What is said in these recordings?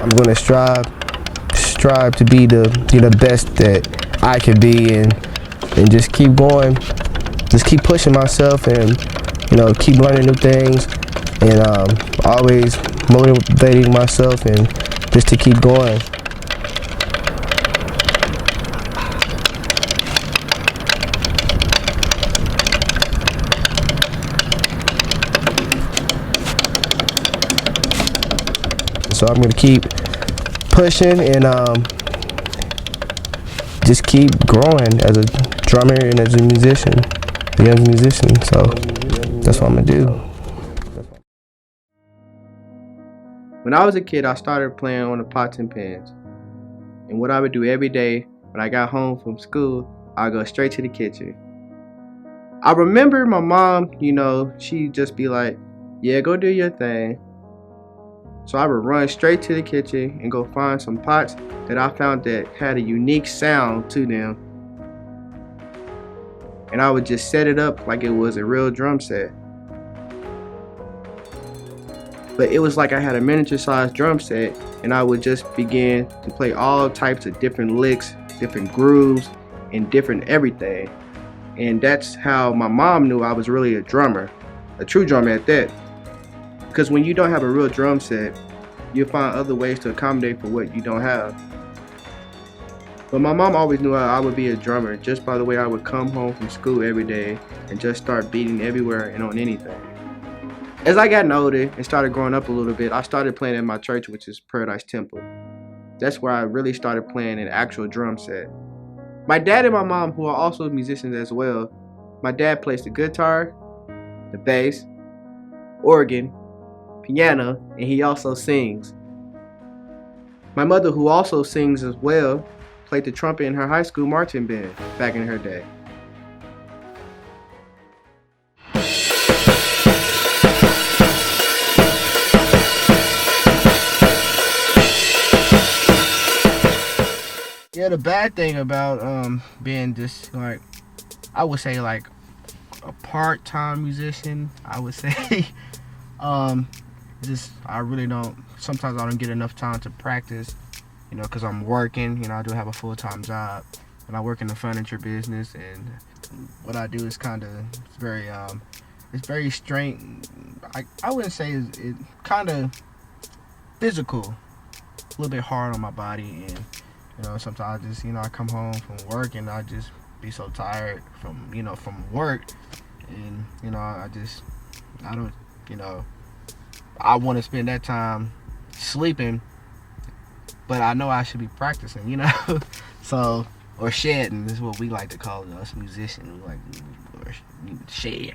I'm gonna strive to be the best that I can be, and just keep going, just keep pushing myself, and keep learning new things, and always motivating myself, and just to keep going. So I'm gonna keep pushing and just keep growing as a drummer and as a musician, a young musician. So that's what I'm gonna do. When I was a kid, I started playing on the pots and pans. And what I would do every day when I got home from school, I'd go straight to the kitchen. I remember my mom, she'd just be like, yeah, go do your thing. So I would run straight to the kitchen and go find some pots that I found that had a unique sound to them. And I would just set it up like it was a real drum set. But it was like I had a miniature sized drum set, and I would just begin to play all types of different licks, different grooves, and different everything. And that's how my mom knew I was really a drummer, a true drummer at that. Because when you don't have a real drum set, you'll find other ways to accommodate for what you don't have. But my mom always knew I would be a drummer just by the way I would come home from school every day and just start beating everywhere and on anything. As I got older and started growing up a little bit, I started playing at my church, which is Paradise Temple. That's where I really started playing an actual drum set. My dad and my mom, who are also musicians as well, my dad plays the guitar, the bass, organ, piano, and he also sings. My mother, who also sings as well, played the trumpet in her high school marching band back in her day. Yeah, the bad thing about being just I would say a part-time musician, I would say I really don't, sometimes I don't get enough time to practice, because I'm working. I do have a full-time job, and I work in the furniture business, and what I do is it's very strange. I wouldn't say it's kind of physical, a little bit hard on my body, and sometimes I just, I come home from work and I just be so tired from work, and I don't, I want to spend that time sleeping, but I know I should be practicing, so, or shedding is what we like to call it, us musicians, or shed.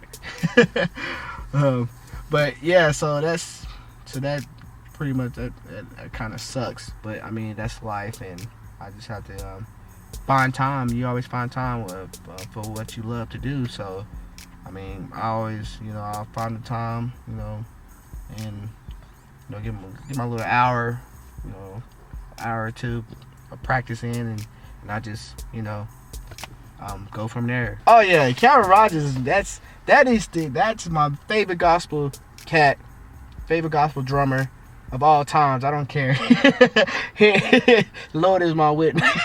But yeah, so that pretty much that kind of sucks, but I mean, that's life, and I just have to find time. You always find time for what you love to do. So I mean, I always, I'll find the time, and give my little hour, hour or two of practicing, and I just, go from there. Oh yeah, Cameron Rogers, that's my favorite gospel drummer of all times. I don't care. Lord is my witness.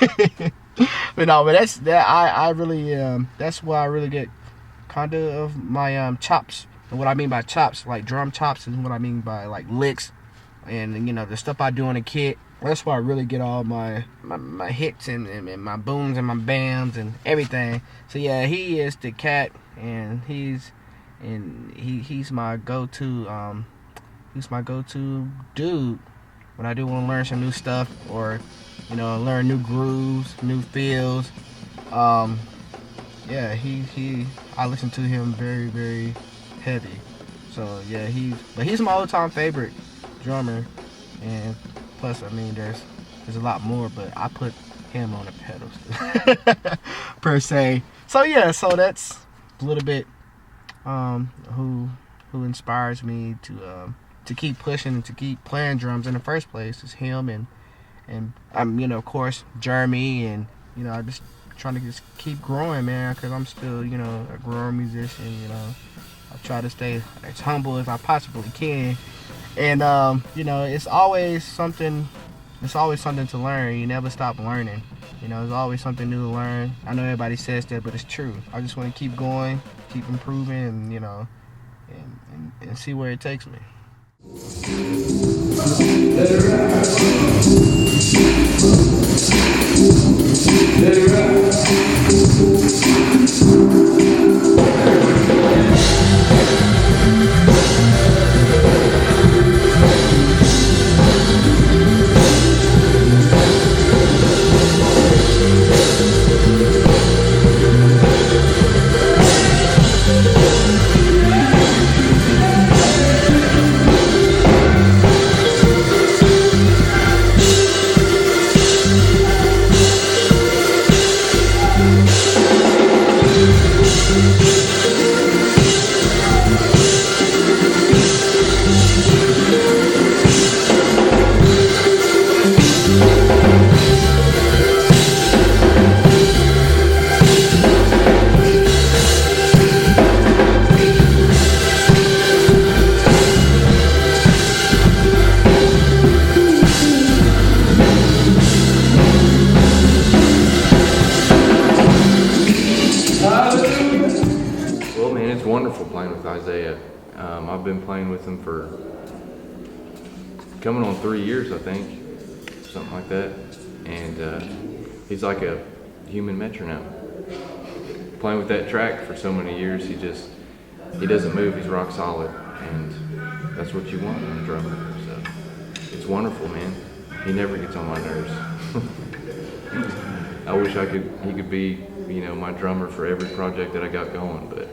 But I really that's where I really get kind of my chops. And what I mean by chops, like drum chops, is what I mean by licks, and the stuff I do in the kit. That's where I really get all my hits and my booms and my bams and everything. So yeah, he is the cat, and he's my go-to dude when I do want to learn some new stuff, or learn new grooves, new feels. Yeah, I listen to him very, very heavy. So yeah, he's my all-time favorite drummer, and plus, I mean, there's a lot more, but I put him on a pedestal per se. So yeah, so that's a little bit who inspires me to keep pushing and to keep playing drums in the first place is him, and I'm of course Jeremy, and I just trying to just keep growing, man, because I'm still a growing musician. I try to stay as humble as I possibly can, and it's always something it's always something to learn. You never stop learning. You know, there's always something new to learn. I know everybody says that, but it's true. I just want to keep going, keep improving, and, you know, and see where it takes me. Let it ride. Let it ride. I've been playing with him for coming on 3 years, I think, something like that. And he's like a human metronome. Playing with that track for so many years, he doesn't move. He's rock solid, and that's what you want in a drummer. So it's wonderful, man. He never gets on my nerves. I wish he could be, you know, my drummer for every project that I got going, but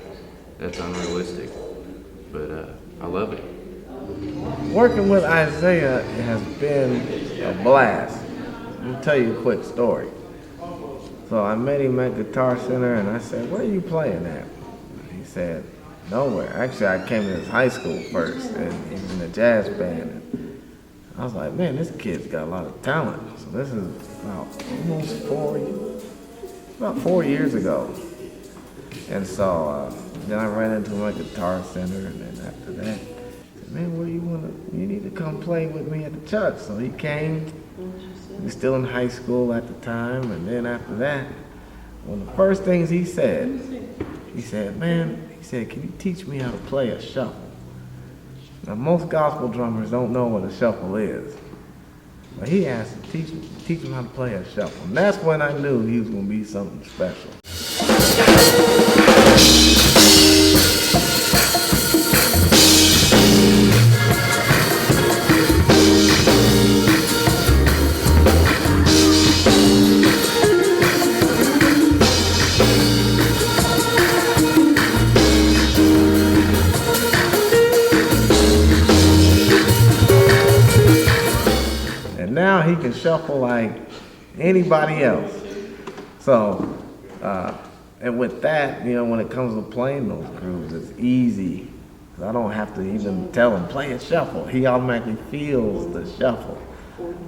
that's unrealistic. But I love it. Working with Isaiah has been a blast. I'll tell you a quick story. So I met him at Guitar Center and I said, "Where are you playing at?" He said, "Nowhere." Actually, I came to his high school first and he was in a jazz band. And I was like, "Man, this kid's got a lot of talent." So this is about 4 years ago. And so then I ran into him at Guitar Center, and then after that, I said, "Man, you need to come play with me at the church." So he came. He was still in high school at the time, and then after that, one of the first things he said, "Man," "can you teach me how to play a shuffle?" Now, most gospel drummers don't know what a shuffle is. But he asked to teach him how to play a shuffle. And that's when I knew he was going to be something special. Now he can shuffle like anybody else. So, and with that, you know, when it comes to playing those grooves, it's easy. I don't have to even tell him, play a shuffle. He automatically feels the shuffle,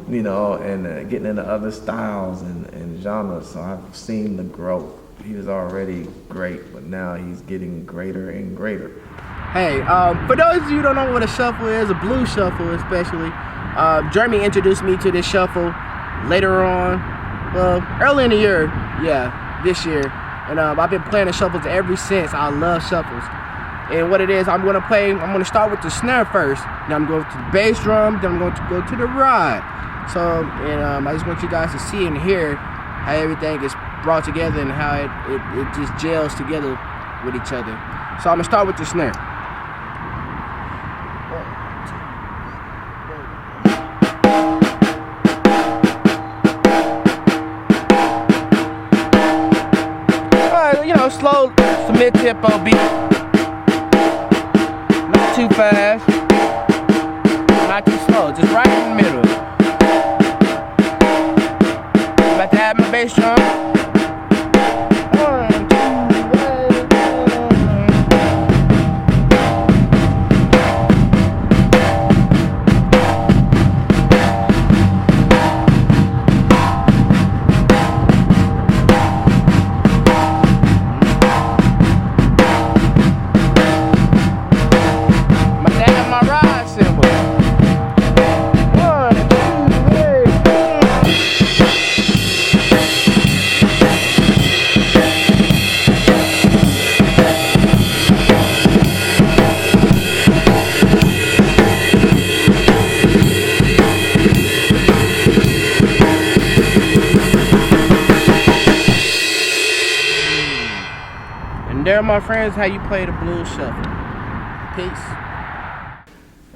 you know, and getting into other styles and genres. So I've seen the growth. He was already great, but now he's getting greater and greater. Hey, for those of you who don't know what a shuffle is, a blues shuffle especially, Jeremy introduced me to this shuffle later on, well, early in the year, this year. And I've been playing the shuffles ever since. I love shuffles. And what it is, I'm gonna start with the snare first. Then I'm going to the bass drum, then I'm going to go to the ride. So, and I just want you guys to see and hear how everything is brought together and how it just gels together with each other. So I'm gonna start with the snare. Slow, it's a mid-tempo beat. Not too fast, not too slow, just right in the middle. I'm about to add my bass drum. my friends how you play the blues shuffle. Peace.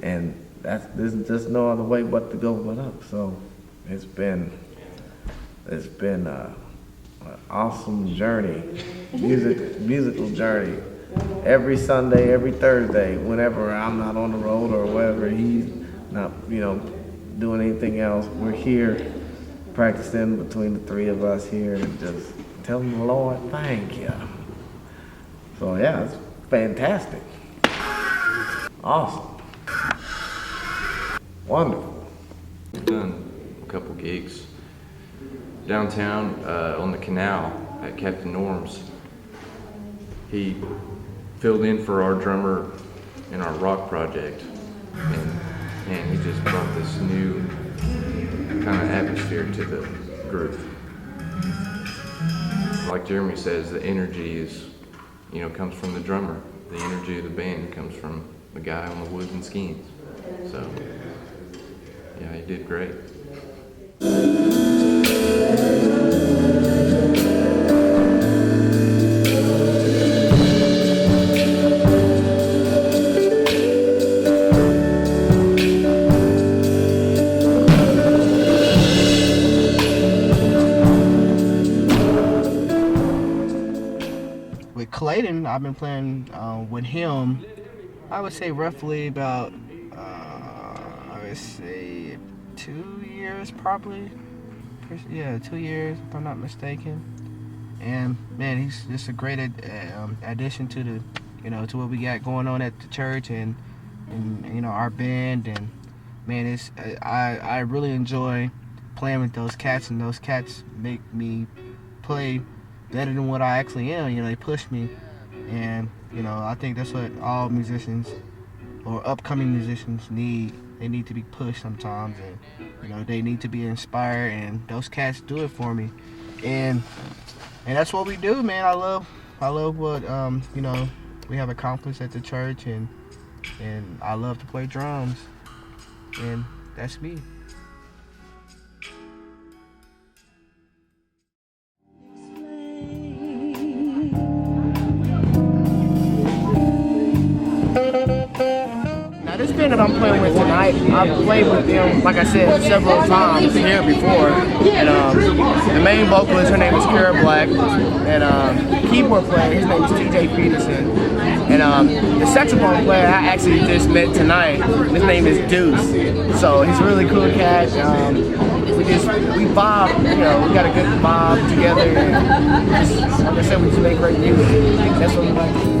And there's just no other way but to go but up. So it's been an awesome journey, musical journey. Every Sunday, every Thursday, whenever I'm not on the road or wherever he's not, doing anything else, we're here practicing between the three of us here and just telling the Lord, thank you. So yeah, it's fantastic. Awesome. Wonderful. We've done a couple gigs downtown on the canal at Captain Norm's. He filled in for our drummer in our rock project, and he just brought this new kind of atmosphere to the group. Like Jeremy says, the energy is, comes from the drummer. The energy of the band comes from the guy on the woods and skins. So, yeah, he did great. With Clayton, I've been playing with him, I would say roughly about, 2 years probably. Yeah, 2 years if I'm not mistaken. And man, he's just a great addition to the, to what we got going on at the church and our band. And man, I really enjoy playing with those cats, and those cats make me play better than what I actually am. They push me, and I think that's what all musicians or upcoming musicians need. They need to be pushed sometimes, and they need to be inspired, and those cats do it for me, and that's what we do, man. I love what we have accomplished at the church, and I love to play drums, and that's me. This band that I'm playing with tonight, I've played with them, like I said, several times here before. And the main vocalist, her name is Kara Black, and keyboard player, his name is TJ Peterson. And the saxophone player I actually just met tonight, his name is Deuce. So he's a really cool cat. We vibe, we got a good vibe together. And like I said, we just make great music. That's what we like to do.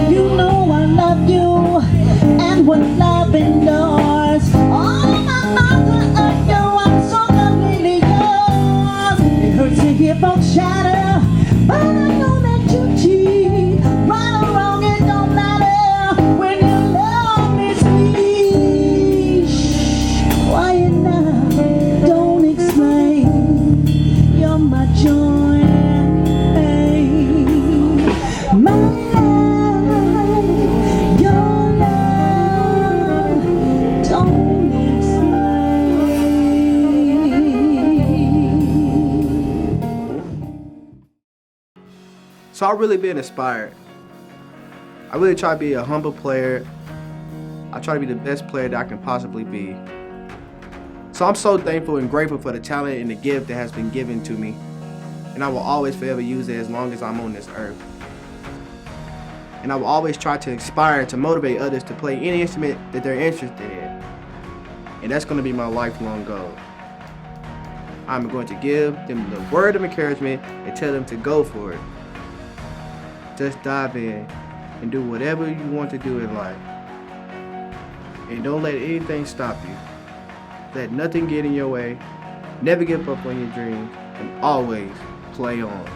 You know I love you, and what love endures. Oh, my mother of you, I'm so completely yours. It hurts to hear folks shatter, but I know that you cheat. Right or wrong, it don't matter when you love me sweet. Why you now don't explain? You're my joy and pain. My love, your love, don't explain. So I've really been inspired. I really try to be a humble player. I try to be the best player that I can possibly be. So I'm so thankful and grateful for the talent and the gift that has been given to me. And I will always forever use it as long as I'm on this earth. And I will always try to inspire and to motivate others to play any instrument that they're interested in. And that's going to be my lifelong goal. I'm going to give them the word of encouragement and tell them to go for it. Just dive in and do whatever you want to do in life. And don't let anything stop you. Let nothing get in your way. Never give up on your dreams, and always play on.